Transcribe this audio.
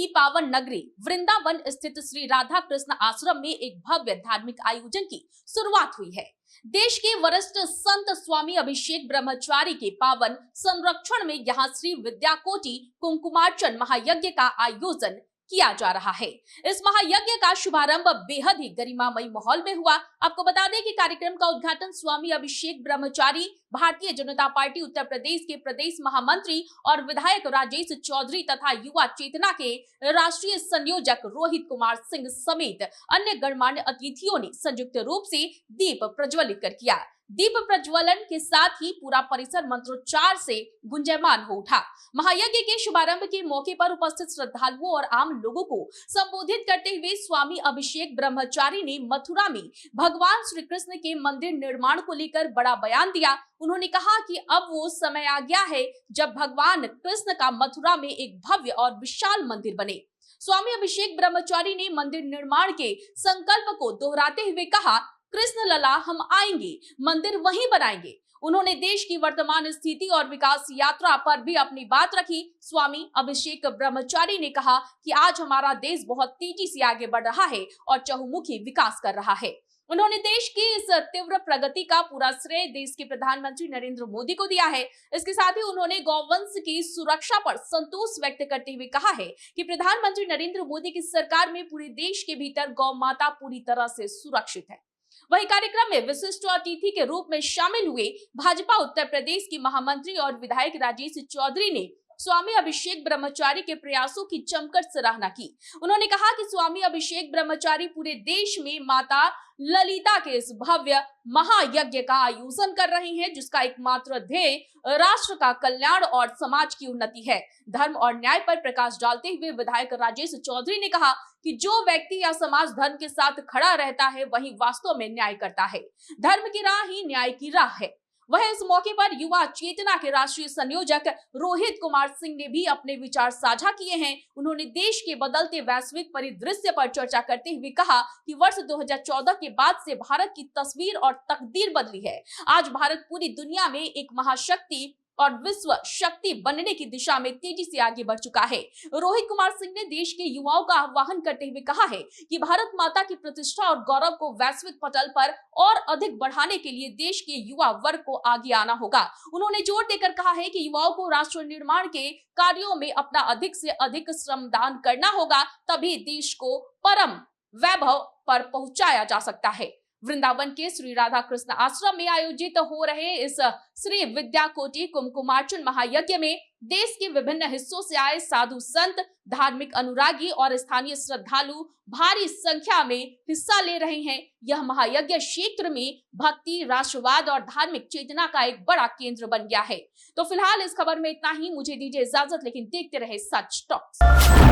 की पावन नगरी वृंदावन स्थित श्री राधा कृष्ण आश्रम में एक भव्य धार्मिक आयोजन की शुरुआत हुई है। देश के वरिष्ठ संत स्वामी अभिषेक ब्रह्मचारी के पावन संरक्षण में यहाँ श्री विद्याकोटि कुमकुमार्चन महायज्ञ का आयोजन किया जा रहा है। इस महायज्ञ का शुभारंभ बेहद ही गरिमामय माहौल में हुआ। आपको बता दें कि कार्यक्रम का उद्घाटन स्वामी अभिषेक ब्रह्मचारी, भारतीय जनता पार्टी उत्तर प्रदेश के प्रदेश महामंत्री और विधायक राजेश चौधरी तथा युवा चेतना के राष्ट्रीय संयोजक रोहित कुमार सिंह समेत अन्य गणमान्य अतिथियों ने संयुक्त रूप से दीप प्रज्वलित कर किया। दीप प्रज्वलन के साथ ही पूरा परिसर मंत्रोच्चार से गुंजयमान हो उठा। महायज्ञ के शुभारंभ के मौके पर उपस्थित श्रद्धालुओं और आम लोगों को संबोधित करते हुए स्वामी अभिषेक ब्रह्मचारी ने मथुरा में भगवान श्री कृष्ण के मंदिर निर्माण को लेकर बड़ा बयान दिया। उन्होंने कहा कि अब वो समय आ गया है जब भगवान कृष्ण का मथुरा में एक भव्य और विशाल मंदिर बने। स्वामी अभिषेक ब्रह्मचारी ने मंदिर निर्माण के संकल्प को दोहराते हुए कहा, कृष्ण लला हम आएंगे, मंदिर वहीं बनाएंगे। उन्होंने देश की वर्तमान स्थिति और विकास यात्रा पर भी अपनी बात रखी। स्वामी अभिषेक ब्रह्मचारी ने कहा कि आज हमारा देश बहुत तेजी से आगे बढ़ रहा है और चहुमुखी विकास कर रहा है। उन्होंने देश की इस तीव्र प्रगति का पूरा श्रेय देश के प्रधानमंत्री नरेंद्र मोदी को दिया है। इसके साथ ही उन्होंने गौवंश की सुरक्षा पर संतोष व्यक्त करते हुए कहा है कि प्रधानमंत्री नरेंद्र मोदी की सरकार में पूरे देश के भीतर गौ माता पूरी तरह से सुरक्षित है। वही कार्यक्रम में विशिष्ट अतिथि के रूप में शामिल हुए भाजपा उत्तर प्रदेश की महामंत्री और विधायक राजेश चौधरी ने स्वामी अभिषेक ब्रह्मचारी के प्रयासों की जमकर सराहना की। उन्होंने कहा कि स्वामी अभिषेक ब्रह्मचारी पूरे देश में माता ललिता के इस भव्य महायज्ञ का आयोजन कर रहे हैं, जिसका एकमात्र ध्येय राष्ट्र का कल्याण और समाज की उन्नति है। धर्म और न्याय पर प्रकाश डालते हुए विधायक राजेश चौधरी ने कहा कि जो व्यक्ति या समाज धर्म के साथ खड़ा रहता है वही वास्तव में न्याय करता है। धर्म की राह ही न्याय की राह है। वह इस मौके पर युवा चेतना के राष्ट्रीय संयोजक रोहित कुमार सिंह ने भी अपने विचार साझा किए हैं। उन्होंने देश के बदलते वैश्विक परिदृश्य पर चर्चा करते हुए कहा कि वर्ष 2014 के बाद से भारत की तस्वीर और तकदीर बदली है। आज भारत पूरी दुनिया में एक महाशक्ति और विश्व शक्ति बनने की दिशा में तेजी से आगे बढ़ चुका है। रोहित कुमार सिंह ने देश के युवाओं का आह्वान करते हुए कहा है कि भारत माता की प्रतिष्ठा और गौरव को वैश्विक पटल पर और अधिक बढ़ाने के लिए देश के युवा वर्ग को आगे आना होगा। उन्होंने जोर देकर कहा है कि युवाओं को राष्ट्र निर्माण के कार्यों में अपना अधिक से अधिक श्रमदान करना होगा, तभी देश को परम वैभव पर पहुंचाया जा सकता है। वृंदावन के श्री राधा कृष्ण आश्रम में आयोजित हो रहे इस श्री विद्याकोटि कुमकुमार्चन महायज्ञ में देश के विभिन्न हिस्सों से आए साधु संत, धार्मिक अनुरागी और स्थानीय श्रद्धालु भारी संख्या में हिस्सा ले रहे हैं। यह महायज्ञ क्षेत्र में भक्ति, राष्ट्रवाद और धार्मिक चेतना का एक बड़ा केंद्र बन गया है। तो फिलहाल इस खबर में इतना ही। मुझे दीजिए इजाजत, लेकिन देखते रहे सच टॉक्स।